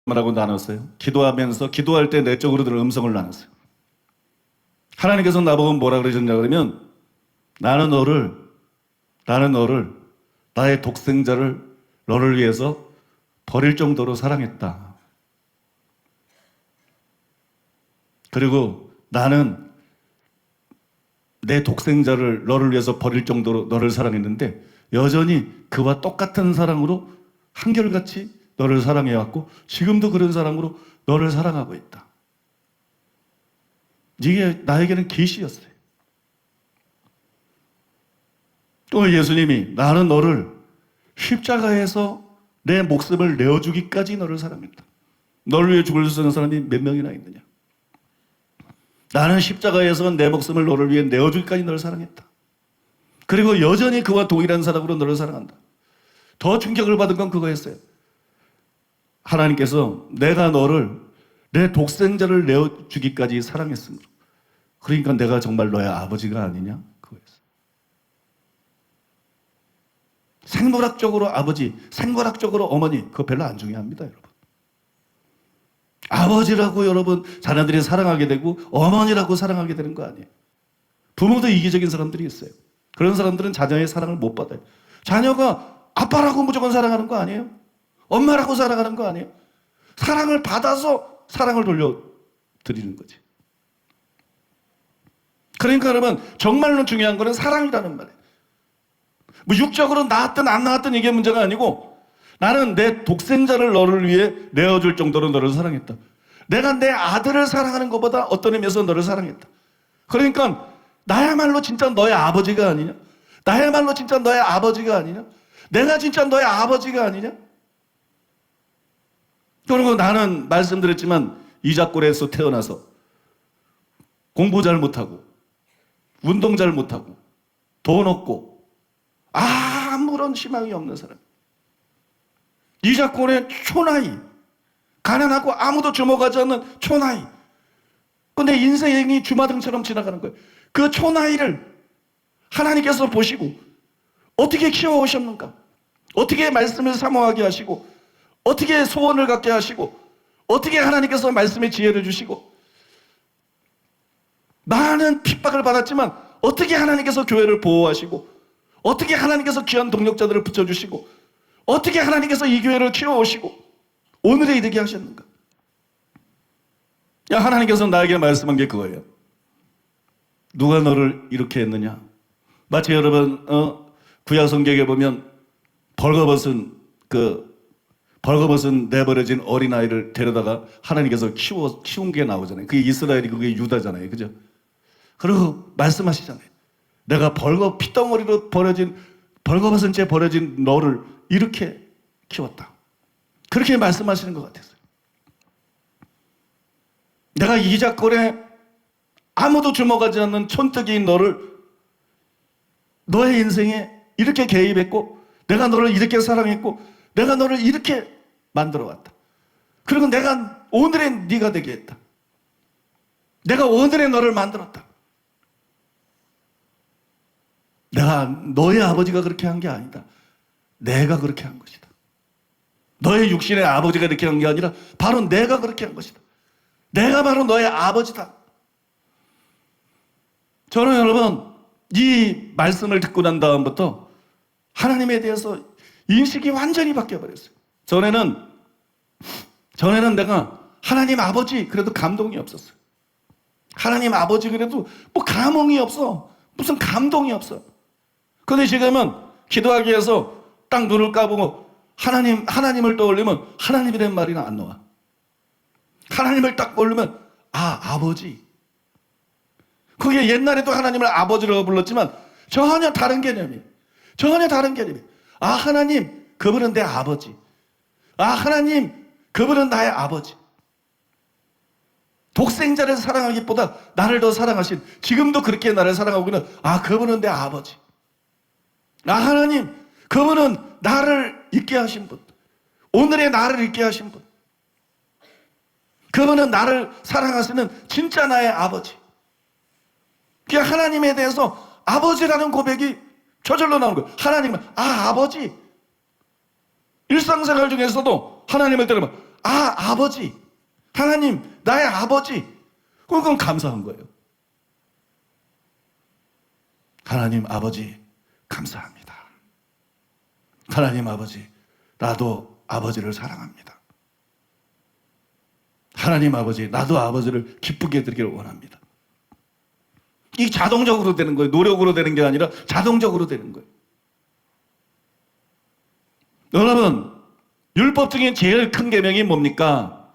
라고 나눴어요. 기도하면서 기도할 때 내적으로 들은 음성을 나눴어요. 하나님께서 나보고 뭐라 그러셨냐 그러면 나는 너를 나의 독생자를 너를 위해서 버릴 정도로 사랑했다. 그리고 나는 내 독생자를 너를 위해서 버릴 정도로 너를 사랑했는데 여전히 그와 똑같은 사랑으로 한결같이 너를 사랑해왔고 지금도 그런 사랑으로 너를 사랑하고 있다. 이게 나에게는 계시였어요. 또 예수님이 나는 너를 십자가에서 내 목숨을 내어주기까지 너를 사랑했다. 너를 위해 죽을 수 있는 사람이 몇 명이나 있느냐. 나는 십자가에서 내 목숨을 너를 위해 내어주기까지 너를 사랑했다. 그리고 여전히 그와 동일한 사랑으로 너를 사랑한다. 더 충격을 받은 건 그거였어요. 하나님께서 내가 너를 내 독생자를 내어주기까지 사랑했으므로 그러니까 내가 정말 너의 아버지가 아니냐 그거였어요. 생물학적으로 아버지, 생물학적으로 어머니 그거 별로 안 중요합니다 여러분. 아버지라고 여러분 자녀들이 사랑하게 되고 어머니라고 사랑하게 되는 거 아니에요. 부모도 이기적인 사람들이 있어요. 그런 사람들은 자녀의 사랑을 못 받아요. 자녀가 아빠라고 무조건 사랑하는 거 아니에요. 엄마라고 사랑하는 거 아니에요. 사랑을 받아서 사랑을 돌려드리는 거지. 그러니까 여러분 정말로 중요한 거는 사랑이라는 말이에요. 뭐 육적으로 낳았든 안 낳았든 이게 문제가 아니고 나는 내 독생자를 너를 위해 내어줄 정도로 너를 사랑했다. 내가 내 아들을 사랑하는 것보다 어떤 의미에서 너를 사랑했다. 그러니까 나야말로 진짜 너의 아버지가 아니냐? 나야말로 진짜 너의 아버지가 아니냐? 내가 진짜 너의 아버지가 아니냐? 그리고 나는 말씀드렸지만 이자골에서 태어나서 공부 잘 못하고 운동 잘 못하고 돈 없고 아무런 희망이 없는 사람. 이자골의 초나이, 가난하고 아무도 주목하지 않는 초나이. 근데 인생이 주마등처럼 지나가는 거예요. 그 초나이를 하나님께서 보시고 어떻게 키워오셨는가? 어떻게 말씀을 사모하게 하시고 어떻게 소원을 갖게 하시고 어떻게 하나님께서 말씀의 지혜를 주시고 많은 핍박을 받았지만 어떻게 하나님께서 교회를 보호하시고 어떻게 하나님께서 귀한 동력자들을 붙여주시고 어떻게 하나님께서 이 교회를 키워오시고 오늘에 이르게 하셨는가? 하나님께서 나에게 말씀한 게 그거예요. 누가 너를 이렇게 했느냐? 마치 여러분 구약 성경에 보면 벌거벗은 내버려진 어린아이를 데려다가 하나님께서 키운 게 나오잖아요. 그게 이스라엘이 그게 유다잖아요. 그죠? 그리고 말씀하시잖아요. 내가 피덩어리로 벌거벗은 채 버려진 너를 이렇게 키웠다. 그렇게 말씀하시는 것 같았어요. 내가 이자골에 아무도 주목하지 않는 촌뜨기인 너의 인생에 이렇게 개입했고 내가 너를 이렇게 사랑했고 내가 너를 이렇게 만들어 왔다. 그리고 내가 오늘의 네가 되게 했다. 내가 오늘의 너를 만들었다. 내가 너의 아버지가 그렇게 한 게 아니다. 내가 그렇게 한 것이다. 너의 육신의 아버지가 그렇게 한 게 아니라 바로 내가 그렇게 한 것이다. 내가 바로 너의 아버지다. 저는 여러분 이 말씀을 듣고 난 다음부터 하나님에 대해서 인식이 완전히 바뀌어버렸어요. 전에는 내가 하나님 아버지 그래도 감동이 없었어요. 하나님 아버지 그래도 뭐 감흥이 없어. 무슨 감동이 없어. 그런데 지금은 기도하기 위해서 딱 눈을 까보고 하나님을 떠올리면 하나님이라는 말이 안 나와. 하나님을 딱 떠올리면 아버지. 그게 옛날에도 하나님을 아버지라고 불렀지만 전혀 다른 개념이에요. 하나님 그분은 내 아버지. 하나님 그분은 나의 아버지. 독생자를 사랑하기보다 나를 더 사랑하신 지금도 그렇게 나를 사랑하고 있는 그분은 내 아버지. 하나님 그분은 나를 있게 하신 분. 오늘의 나를 있게 하신 분. 그분은 나를 사랑하시는 진짜 나의 아버지. 그 하나님에 대해서 아버지라는 고백이 저절로 나오는 거예요. 하나님은 아버지. 일상생활 중에서도 하나님을 따르면 아버지. 하나님, 나의 아버지. 그건 감사한 거예요. 하나님 아버지, 감사합니다. 하나님 아버지, 나도 아버지를 사랑합니다. 하나님 아버지, 나도 아버지를 기쁘게 해드리기를 원합니다. 이게 자동적으로 되는 거예요. 노력으로 되는 게 아니라 자동적으로 되는 거예요. 여러분, 율법 중에 제일 큰 계명이 뭡니까?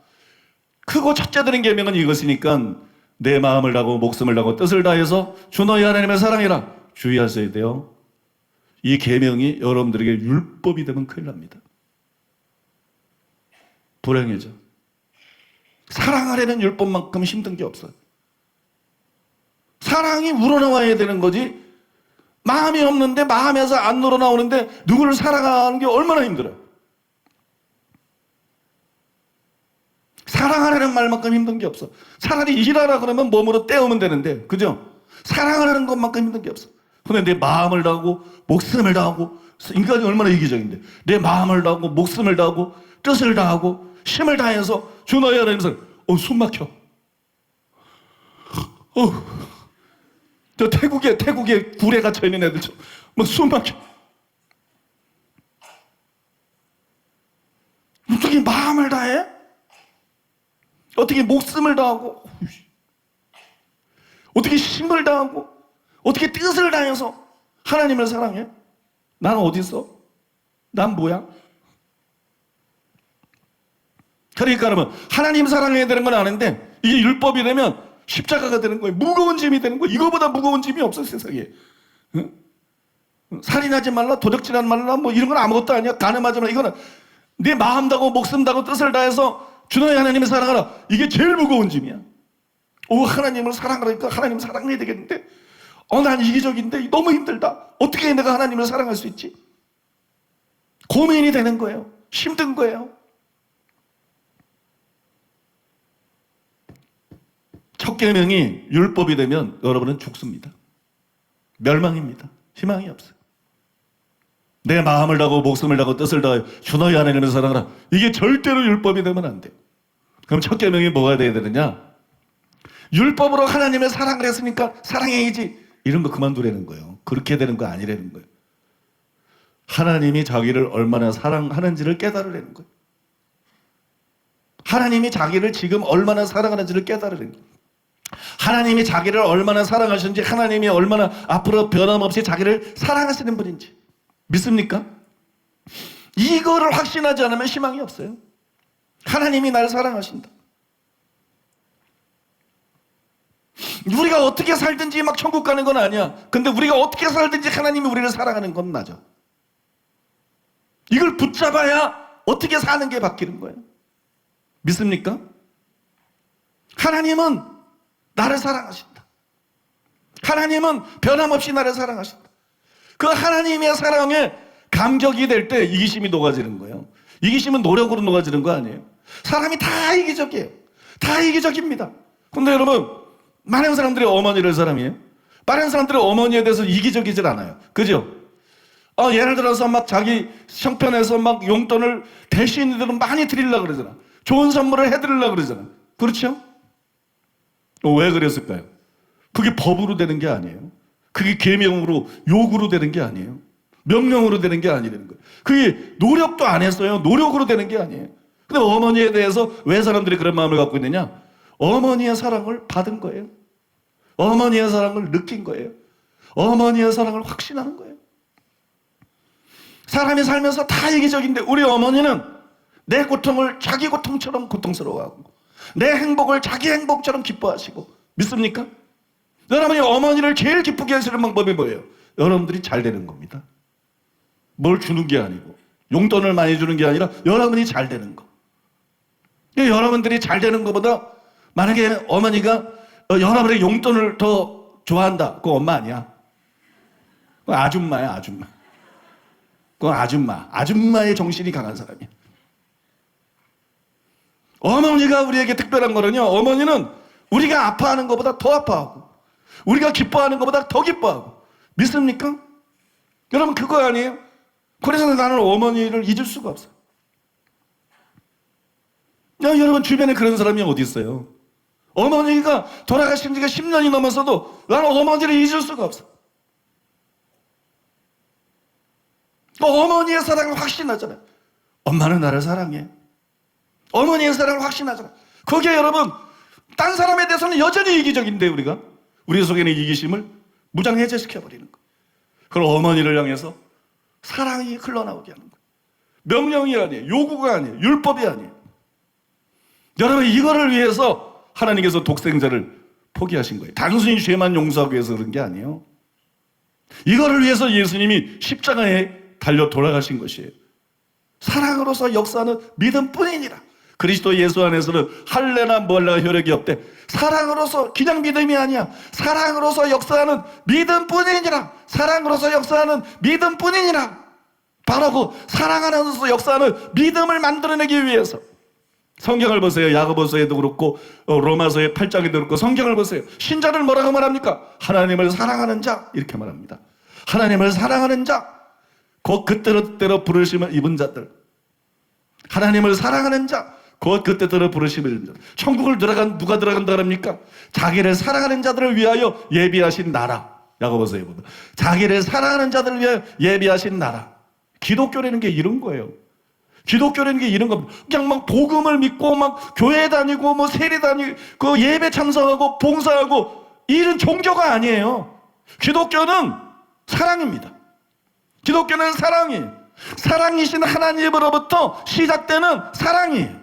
크고 첫째 드린 계명은 이것이니까 내 마음을 다하고 목숨을 다하고 뜻을 다해서 주 너희 하나님을 사랑해라. 주의하셔야 돼요. 이 계명이 여러분들에게 율법이 되면 큰일 납니다. 불행해져. 사랑하려는 율법만큼 힘든 게 없어요. 사랑이 우러나와야 되는 거지. 마음이 없는데 마음에서 안 우러나오는데 누구를 사랑하는 게 얼마나 힘들어요. 사랑하라는 말만큼 힘든 게 없어. 차라리 일하라 그러면 몸으로 때우면 되는데, 그죠? 사랑하라는 것만큼 힘든 게 없어. 근데 내 마음을 다하고 목숨을 다하고, 인간이 얼마나 이기적인데, 내 마음을 다하고 목숨을 다하고 뜻을 다하고 힘을 다해서 주 너희 하나님을 숨 막혀. 저 태국에 굴에 갇혀 있는 애들 뭐 숨 막혀. 어떻게 마음을 다해? 어떻게 목숨을 다하고, 어떻게 힘을 다하고, 어떻게 뜻을 다해서 하나님을 사랑해? 난 어디 있어? 난 뭐야? 그러니까 여러분, 하나님 사랑해야 되는 건 아는데 이게 율법이 되면 십자가가 되는 거예요. 무거운 짐이 되는 거예요. 이거보다 무거운 짐이 없어 세상에. 응? 살인하지 말라, 도둑질하지 말라, 뭐 이런 건 아무것도 아니야. 간음하지 말라. 이거는 내 마음 다고 목숨 다고 뜻을 다해서 주 너희 하나님을 사랑하라. 이게 제일 무거운 짐이야. 하나님을 사랑하니까 하나님 사랑해야 되겠는데, 난 이기적인데 너무 힘들다. 어떻게 내가 하나님을 사랑할 수 있지? 고민이 되는 거예요. 힘든 거예요. 첫 계명이 율법이 되면 여러분은 죽습니다. 멸망입니다. 희망이 없어요. 내 마음을 다하고 목숨을 다하고 뜻을 다하여 주 너희 하나님을 사랑하라. 이게 절대로 율법이 되면 안 돼요. 그럼 첫 계명이 뭐가 돼야 되느냐? 율법으로 하나님을 사랑을 했으니까 사랑해야지. 이런 거 그만두라는 거예요. 그렇게 되는 거 아니라는 거예요. 하나님이 자기를 얼마나 사랑하는지를 깨달으라는 거예요. 하나님이 자기를 지금 얼마나 사랑하는지를 깨달으라는 거예요. 하나님이 자기를 얼마나 사랑하시는지, 하나님이 얼마나 앞으로 변함없이 자기를 사랑하시는 분인지 믿습니까? 이거를 확신하지 않으면 희망이 없어요. 하나님이 나를 사랑하신다. 우리가 어떻게 살든지 막 천국 가는 건 아니야. 근데 우리가 어떻게 살든지 하나님이 우리를 사랑하는 건 맞아. 이걸 붙잡아야 어떻게 사는 게 바뀌는 거예요. 믿습니까? 하나님은 나를 사랑하신다. 하나님은 변함없이 나를 사랑하신다. 그 하나님의 사랑에 감격이 될 때 이기심이 녹아지는 거예요. 이기심은 노력으로 녹아지는 거 아니에요. 사람이 다 이기적이에요. 다 이기적입니다. 근데 여러분, 많은 사람들이 어머니를 사랑해요. 많은 사람들이 어머니에 대해서 이기적이질 않아요. 그죠? 예를 들어서 막 자기 형편에서 막 용돈을 대신으로 많이 드리려고 그러잖아. 좋은 선물을 해드리려고 그러잖아. 그렇죠? 왜 그랬을까요? 그게 법으로 되는 게 아니에요. 그게 계명으로, 요구로 되는 게 아니에요. 명령으로 되는 게 아니라는 거예요. 그게 노력도 안 했어요. 노력으로 되는 게 아니에요. 근데 어머니에 대해서 왜 사람들이 그런 마음을 갖고 있느냐? 어머니의 사랑을 받은 거예요. 어머니의 사랑을 느낀 거예요. 어머니의 사랑을 확신하는 거예요. 사람이 살면서 다 이기적인데 우리 어머니는 내 고통을 자기 고통처럼 고통스러워하고 내 행복을 자기 행복처럼 기뻐하시고, 믿습니까? 여러분이 어머니를 제일 기쁘게 하시는 방법이 뭐예요? 여러분들이 잘 되는 겁니다. 뭘 주는 게 아니고, 용돈을 많이 주는 게 아니라 여러분이 잘 되는 거. 여러분들이 잘 되는 것보다, 만약에 어머니가 여러분의 용돈을 더 좋아한다, 그거 엄마 아니야. 그건 아줌마야, 아줌마. 그건 아줌마. 아줌마의 정신이 강한 사람이야. 어머니가 우리에게 특별한 거는요, 어머니는 우리가 아파하는 것보다 더 아파하고 우리가 기뻐하는 것보다 더 기뻐하고. 믿습니까? 여러분, 그거 아니에요? 그래서 나는 어머니를 잊을 수가 없어요. 여러분 주변에 그런 사람이 어디 있어요? 어머니가 돌아가신 지가 10년이 넘었어도 나는 어머니를 잊을 수가 없어. 어머니의 사랑은 확신하잖아요. 엄마는 나를 사랑해. 어머니의 사랑을 확신하잖아요. 그게 여러분 딴 사람에 대해서는 여전히 이기적인데 우리가 우리 속에는 이기심을 무장해제시켜버리는 거예요. 그걸 어머니를 향해서 사랑이 흘러나오게 하는 거예요. 명령이 아니에요. 요구가 아니에요. 율법이 아니에요. 여러분 이거를 위해서 하나님께서 독생자를 포기하신 거예요. 단순히 죄만 용서하기 위해서 그런 게 아니에요. 이거를 위해서 예수님이 십자가에 달려 돌아가신 것이에요. 사랑으로서 역사하는 믿음뿐이니라. 그리스도 예수 안에서는 할례나 멀라가 효력이 없대. 사랑으로서 그냥 믿음이 아니야. 사랑으로서 역사하는 믿음뿐이니라. 사랑으로서 역사하는 믿음뿐이니라. 바로 그 사랑 안에서 역사하는 믿음을 만들어내기 위해서 성경을 보세요. 야고보서에도 그렇고 로마서의 8장에도 그렇고 성경을 보세요. 신자를 뭐라고 말합니까? 하나님을 사랑하는 자 이렇게 말합니다. 하나님을 사랑하는 자, 곧 그때로 부르심을 입은 자들. 하나님을 사랑하는 자, 곧 그때로 부르심을 입은 자들. 천국을 누가 들어간다 그럽니까? 자기를 사랑하는 자들을 위하여 예비하신 나라. 야고보서에 보면 자기를 사랑하는 자들을 위하여 예비하신 나라. 기독교라는 게 이런 거예요. 기독교라는 게 이런 겁니다. 그냥 막 복음을 믿고 막 교회 다니고 뭐 세례 다니고 그 예배 참석하고 봉사하고 이런 종교가 아니에요. 기독교는 사랑입니다. 기독교는 사랑이에요. 사랑이신 하나님으로부터 시작되는 사랑이에요.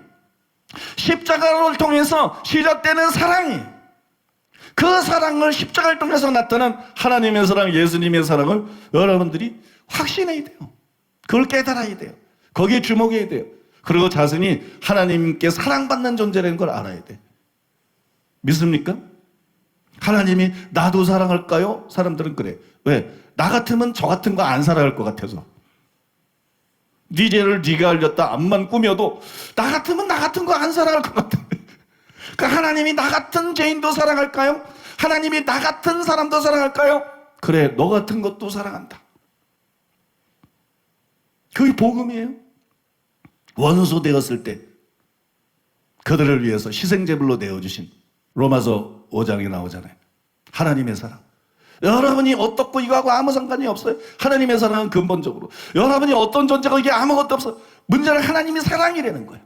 십자가를 통해서 시작되는 사랑이에요. 그 사랑을 십자가를 통해서 나타난 하나님의 사랑, 예수님의 사랑을 여러분들이 확신해야 돼요. 그걸 깨달아야 돼요. 거기에 주목해야 돼요. 그리고 자신이 하나님께 사랑받는 존재라는 걸 알아야 돼. 믿습니까? 하나님이 나도 사랑할까요? 사람들은 그래. 왜? 나 같으면 저 같은 거 안 사랑할 것 같아서. 네 죄를 네가 알렸다 암만 꾸며도 나 같으면 나 같은 거 안 사랑할 것 같아. 그러니까 하나님이 나 같은 죄인도 사랑할까요? 하나님이 나 같은 사람도 사랑할까요? 그래, 너 같은 것도 사랑한다. 그게 복음이에요. 원수 되었을 때 그들을 위해서 희생제물로 내어주신 로마서 5장에 나오잖아요. 하나님의 사랑. 여러분이 어떻고 이거하고 아무 상관이 없어요. 하나님의 사랑은 근본적으로. 여러분이 어떤 존재가 이게 아무것도 없어. 문제는 하나님이 사랑이라는 거예요.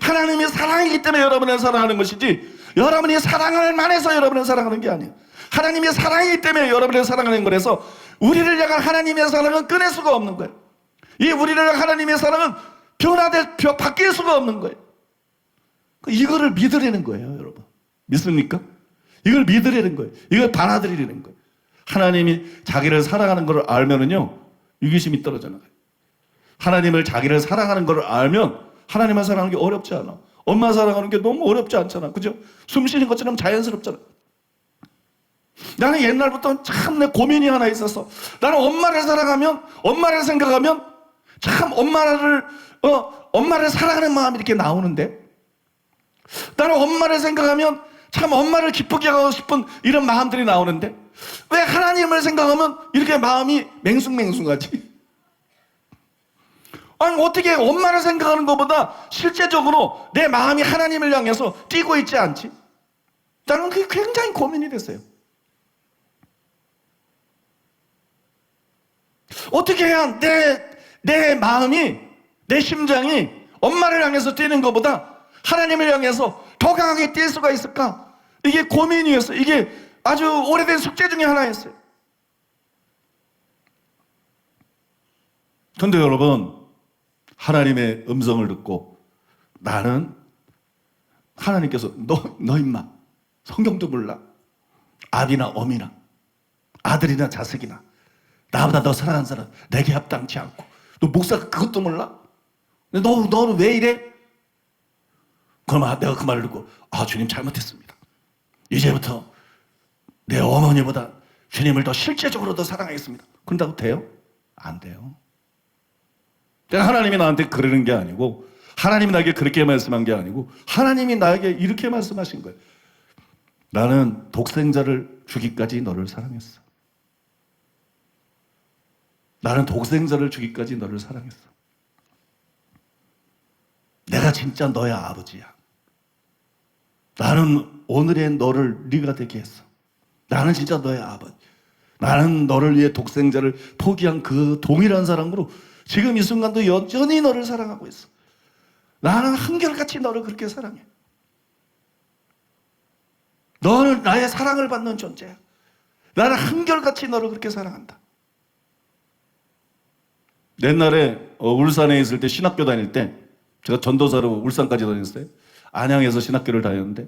하나님이 사랑이기 때문에 여러분을 사랑하는 것이지 여러분이 사랑을 만해서 여러분을 사랑하는 게 아니에요. 하나님이 사랑이기 때문에 여러분을 사랑하는 거라서 우리를 향한 하나님의 사랑은 끊을 수가 없는 거예요. 이 우리를 향한 하나님의 사랑은 바뀔 수가 없는 거예요. 이거를 믿으라는 거예요, 여러분. 믿습니까? 이걸 믿으라는 거예요. 이걸 받아들이라는 거예요. 하나님이 자기를 사랑하는 걸 알면은요, 유기심이 떨어져나가요. 하나님을 자기를 사랑하는 걸 알면 하나님을 사랑하는 게 어렵지 않아. 엄마 사랑하는 게 너무 어렵지 않잖아. 그죠? 숨 쉬는 것처럼 자연스럽잖아. 나는 옛날부터 참 내 고민이 하나 있었어. 나는 엄마를 사랑하면, 엄마를 생각하면 참 엄마를 사랑하는 마음이 이렇게 나오는데 나는 엄마를 생각하면 참 엄마를 기쁘게 하고 싶은 이런 마음들이 나오는데 왜 하나님을 생각하면 이렇게 마음이 맹숭맹숭하지? 아니 어떻게 엄마를 생각하는 것보다 실제적으로 내 마음이 하나님을 향해서 뛰고 있지 않지? 나는 그게 굉장히 고민이 됐어요. 어떻게 해야 내 마음이, 내 심장이 엄마를 향해서 뛰는 것보다 하나님을 향해서 더 강하게 뛸 수가 있을까? 이게 고민이었어요. 이게 아주 오래된 숙제 중에 하나였어요. 그런데 여러분, 하나님의 음성을 듣고 나는 하나님께서 너 임마 성경도 몰라. 아비나 어미나 아들이나 자식이나 나보다 더 사랑하는 사람 내게 합당치 않고 너 목사가 그것도 몰라? 너는 왜 이래? 그럼 내가 그 말을 듣고 주님 잘못했습니다. 이제부터 내 어머니보다 주님을 더 실제적으로 더 사랑하겠습니다. 그런다고 돼요? 안 돼요. 하나님이 나한테 그러는 게 아니고 하나님이 나에게 그렇게 말씀한 게 아니고 하나님이 나에게 이렇게 말씀하신 거예요. 나는 독생자를 주기까지 너를 사랑했어. 나는 독생자를 주기까지 너를 사랑했어. 내가 진짜 너의 아버지야. 나는 오늘의 너를 네가 되게 했어. 나는 진짜 너의 아버지. 나는 너를 위해 독생자를 포기한 그 동일한 사랑으로 지금 이 순간도 여전히 너를 사랑하고 있어. 나는 한결같이 너를 그렇게 사랑해. 너는 나의 사랑을 받는 존재야. 나는 한결같이 너를 그렇게 사랑한다. 옛날에 울산에 있을 때 신학교 다닐 때 제가 전도사로 울산까지 다녔어요. 안양에서 신학교를 다녔는데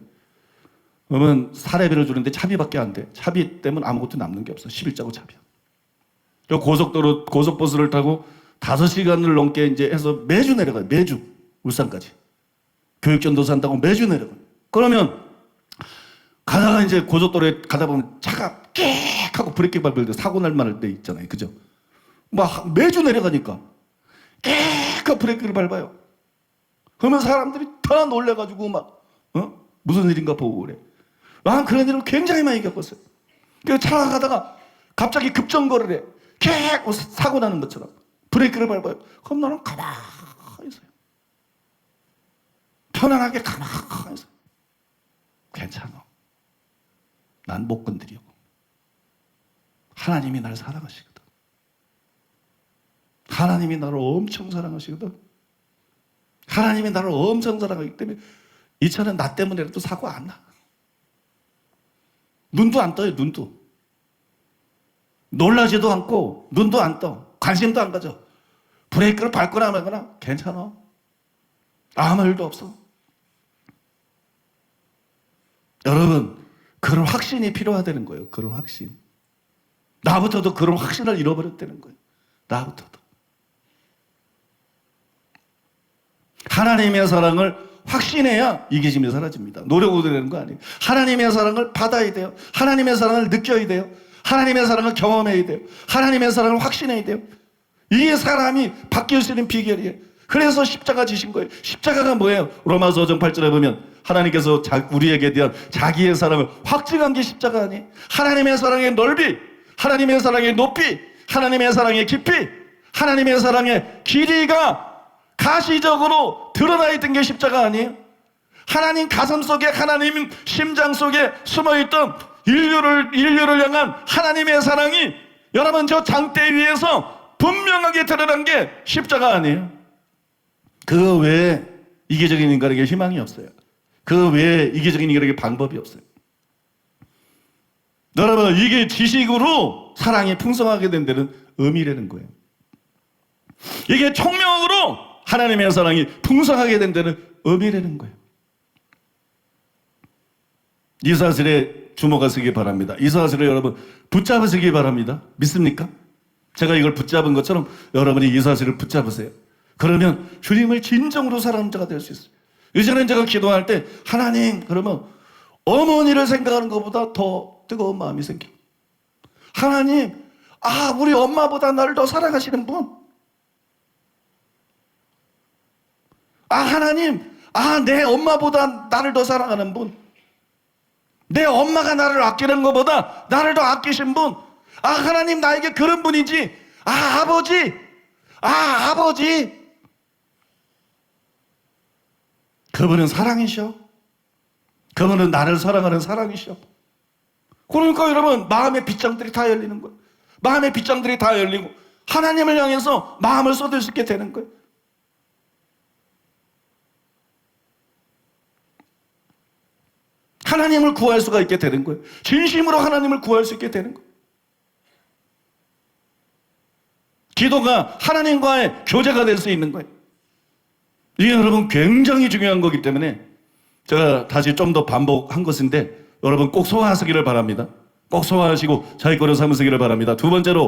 그러면 사례비를 주는데 차비밖에 안 돼. 차비 때문에 아무것도 남는 게 없어. 11자고 차비야. 고속버스를 타고 5시간을 넘게 이제 해서 매주 내려가요. 매주 울산까지. 교육전도사 한다고 매주 내려가요. 그러면 가다가 이제 고속도로에 가다 보면 차가 끽 하고 브레이크 밟을 때 사고 날 만할 때 있잖아요. 그죠? 막 매주 내려가니까 끽 하고 브레이크를 밟아요. 그러면 사람들이 다 놀래가지고 막 무슨 일인가 보고 그래. 난 그런 일을 굉장히 많이 겪었어요. 그래서 차가 가다가 갑자기 급정거를 해. 킥 사고 나는 것처럼 브레이크를 밟아요. 그럼 나는 가만히 있어요. 편안하게 가만히 있어요. 괜찮아. 난 못 건드리고. 하나님이 날 사랑하시거든. 하나님이 나를 엄청 사랑하시거든. 하나님이 나를 엄청 사랑하기 때문에 이 차는 나 때문에라도 사고 안 나. 눈도 안 떠요. 눈도. 놀라지도 않고 눈도 안 떠. 관심도 안 가져. 브레이크를 밟거나 말거나 괜찮아. 아무 일도 없어. 여러분, 그런 확신이 필요하다는 거예요. 그런 확신. 나부터도 그런 확신을 잃어버렸다는 거예요. 나부터도. 하나님의 사랑을 확신해야 이기심이 사라집니다. 노력으로 되는 거 아니에요. 하나님의 사랑을 받아야 돼요. 하나님의 사랑을 느껴야 돼요. 하나님의 사랑을 경험해야 돼요. 하나님의 사랑을 확신해야 돼요. 이게 사람이 바뀔 수 있는 비결이에요. 그래서 십자가 지신 거예요. 십자가가 뭐예요? 로마서 5장 8절에 보면 하나님께서 우리에게 대한 자기의 사랑을 확증한 게 십자가 아니에요. 하나님의 사랑의 넓이, 하나님의 사랑의 높이, 하나님의 사랑의 깊이, 하나님의 사랑의 길이가 가시적으로 드러나 있던 게 십자가 아니에요? 하나님 가슴 속에, 하나님 심장 속에 숨어있던 인류를 향한 하나님의 사랑이 여러분 저 장대 위에서 분명하게 드러난 게 십자가 아니에요? 그 외에 이기적인 인간에게 희망이 없어요. 그 외에 이기적인 인간에게 방법이 없어요. 여러분, 이게 지식으로 사랑이 풍성하게 된 데는 의미라는 거예요. 이게 총명으로 하나님의 사랑이 풍성하게 된 데는 의미라는 거예요. 이 사실에 주목하시기 바랍니다. 이 사실을 여러분 붙잡으시기 바랍니다. 믿습니까? 제가 이걸 붙잡은 것처럼 여러분이 이 사실을 붙잡으세요. 그러면 주님을 진정으로 사랑하는 자가 될 수 있어요. 이전엔 제가 기도할 때 하나님 그러면 어머니를 생각하는 것보다 더 뜨거운 마음이 생겨. 하나님, 우리 엄마보다 나를 더 사랑하시는 분. 하나님, 내 엄마보다 나를 더 사랑하는 분. 내 엄마가 나를 아끼는 것보다 나를 더 아끼신 분. 하나님 나에게 그런 분이지. 아버지. 아버지. 그분은 사랑이셔. 그분은 나를 사랑하는 사랑이셔. 그러니까 여러분 마음의 빗장들이 다 열리는 거예요. 마음의 빗장들이 다 열리고 하나님을 향해서 마음을 쏟을 수 있게 되는 거예요. 하나님을 구할 수가 있게 되는 거예요. 진심으로 하나님을 구할 수 있게 되는 거예요. 기도가 하나님과의 교제가 될 수 있는 거예요. 이게 여러분 굉장히 중요한 거기 때문에 제가 다시 좀 더 반복한 것인데 여러분 꼭 소화하시기를 바랍니다. 꼭 소화하시고 자기 거로 삼으시기를 바랍니다. 두 번째로